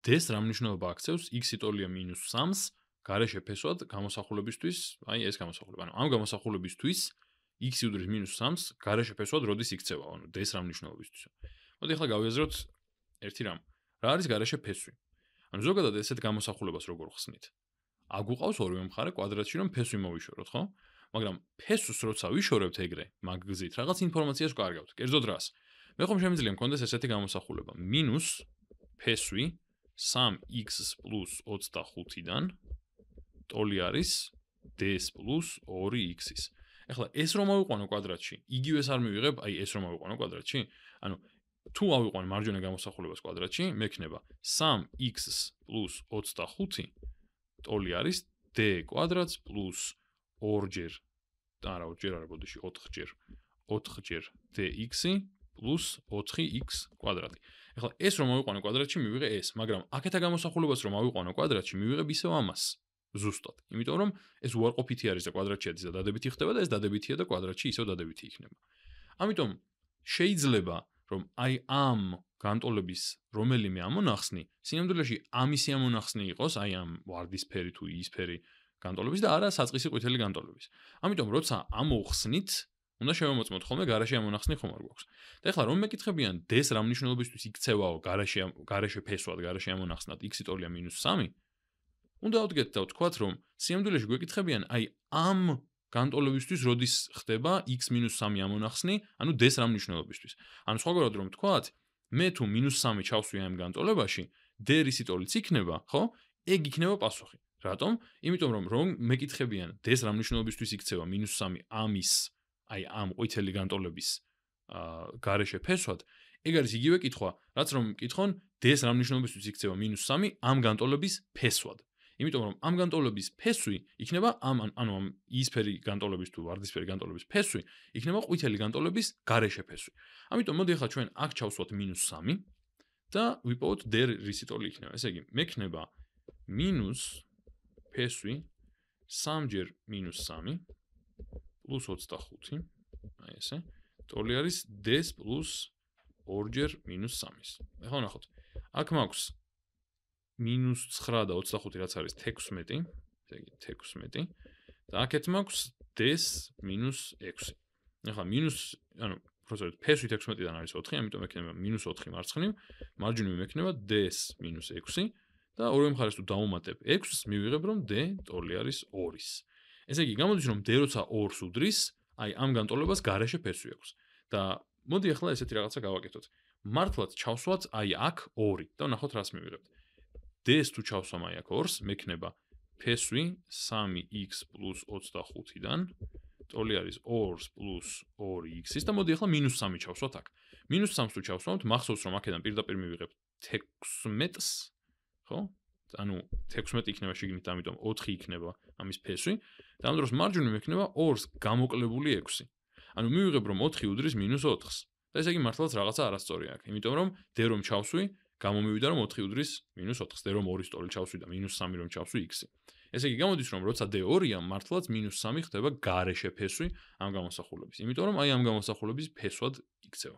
D-ს რა მნიშვნელობა აქცევს x-ი ტოლია -3-ს გარეშე ფესვად გამოსახულებისთვის, აი ეს გამოსახულება. ანუ ამ გამოსახულებისთვის x-ი უდრის -3-ს გარეშე ფესვად როდის იქცევა, ანუ D-ს რა მნიშვნელობისთვის. მოდი ახლა გავიაზროთ ერთი რამ. რა არის გარეშე ფესვი? ანუ ზოგადად ესეთ გამოსახულებას როგორ ხსნით? აგვყავს ორივე მხარე კვადრატში რომ ფესვი მოვიშოროთ, ხო? მაგრამ ფესვს როცა ვიშორებთ ეგრე, მაგ გზით რაღაც ინფორმაციას ვკარგავთ. კერძოდ რას? მე ხომ შემიძლია მქონდეს ესეთი გამოსახულება: მინუს ფესვი 3x + 25-დან ტოლი არის d-ს + 2x-ის. ეხლა ეს რომ ავიყვანო კვადრატში, იგივეს არ მივიღებ, აი ეს რომ ავიყვანო კვადრატში? ანუ თუ ავიყვან მარჯვენა გამოსახულებას კვადრატში, მექნება 3x + 25 ტოლი არის d² + 2ჯერ, არა 2ჯერ არა, ბოდიში 4ჯერ dx-ი + 4x კვადრატი. ეხლა ეს რომ ავიყვანო კვადრატში, მივიღე ეს, მაგრამ აქეთა გამოსახულებას რომ ავიყვანო კვადრატში, მივიღებ ისევ ამას. ზუსტად. იმიტომ რომ ეს უარყოფითი არის და კვადრატში არის და დადებითი ხდება და ეს დადებითია და კვადრატში ისევ დადებითი იქნება. ამიტომ შეიძლება რომ აი ამ განტოლების რომელიმე ამონახსნი სინამდვილეში ამისი ამონახსნი იყოს, აი ამ ვარდისფერი თუ იისფერი განტოლების და არა საწყისი ყვითელი განტოლების. ამიტომ როცა ამოვხსნით, უნდა შევამოწმოთ ხოლმე გარეშე ამონახსნი ხომ არ გვაქვს. და ეხლა რომ მეკითხებიან D-ს რა მნიშვნელობისთვის იქცევაო გარეშე ფესვად, გარეშე ამონახსნად x-ი ტოლია -3, უნდა ავდგეთ და ვთქვათ, რომ სინამდვილეში გვეკითხებიან აი ამ განტოლებისთვის როდის ხდება x-3 ამონახსნი, ანუ D-ს რა მნიშვნელობისთვის. ანუ სხვაგვარად რომ ვთქვათ, მე თუ -3 ჩავსვი ამ განტოლებაში, D რისი ტოლიც იქნება, ხო? ეგ იქნება პასუხი. რატომ? იმიტომ რომ მეკითხებიან D-ს რა მნიშვნელობისთვის იქცევა -3 ამის, აი ამ ყვითელი განტოლების გარეშე ფესვად, ეგ არის იგივე კითხვა, რაც რომ მკითხონ D-ს რა მნიშვნელობისთვის იქცევა -3 ამ განტოლების ფესვად. იმიტომ რომ ამ განტოლების ფესვი იქნება ანუ ამ იისფერი განტოლების თუ ვარდისფერი განტოლების ფესვი იქნება ყვითელი განტოლების გარეშე ფესვი. ამიტომ მოდი ახლა ჩვენ აქ ჩავსვათ -3 და ვიპოვოთ D რისი ტოლი იქნება. ესე იგი, მექნება მინუს ფესვი 3ჯერ -3 + 25, აი ესე, ტოლი არის D-ს + 2ჯერ -3-ის. ეხლა ნახოთ. აქ მაქვს -9 და 25, რაც არის 16, ესე იგი 16 და აქეთ მაქვს D-ს -6. ეხლა ანუ პროცენტ ფესვი 16-დან არის 4, ამიტომ მექნება -4 მარცხნივ, მარჯვნივ მექნება D-ს -6 და ორივე მხარეს თუ დავუმატებ 6-ს, მივიღებ რომ D ტოლი არის 2-ის. ესე იგი, გამოდის რომ D როცა 2-ს უდრის, აი ამ განტოლებას გარეშე ფესვი აქვს. და მოდი ახლა ესეთი რაღაცა გავაკეთოთ. მართლაც ჩავსვათ აი აქ 2 და ნახოთ რას მივიღებთ. D-ს თუ ჩავსვამ აი აქ 2-ს, მექნება ფესვი 3x + 25-დან ტოლი არის 2 + 2x-ის და მოდი ახლა -3 ჩავსვათ აქ. -3-ს თუ ჩავსვამთ, მახსოვს რომ აქედან პირდაპირ მივიღებ 16-ს, ხო? ანუ 16 იქნება შიგნით, ამიტომ 4 იქნება ამის ფესვი და ამ დროს მარჯვნივ მექნება 2-ს გამოკლებული 6. ანუ მივიღებ რომ 4 უდრის -4-ს. და ესე იგი მართლაც რაღაცა არასწორია აქ. იმიტომ რომ D რომ ჩავსვი, გამომივიდა რომ 4 უდრის -4-ს, D რომ 2-ის ტოლი ჩავსვი და -3 რომ ჩავსვი x-ი. ესე იგი გამოდის რომ როცა D 2-ია, მართლაც -3 ხდება გარეშე ფესვი ამ გამოსახულების. იმიტომ რომ აი ამ გამოსახულების ფესვად იქცევა.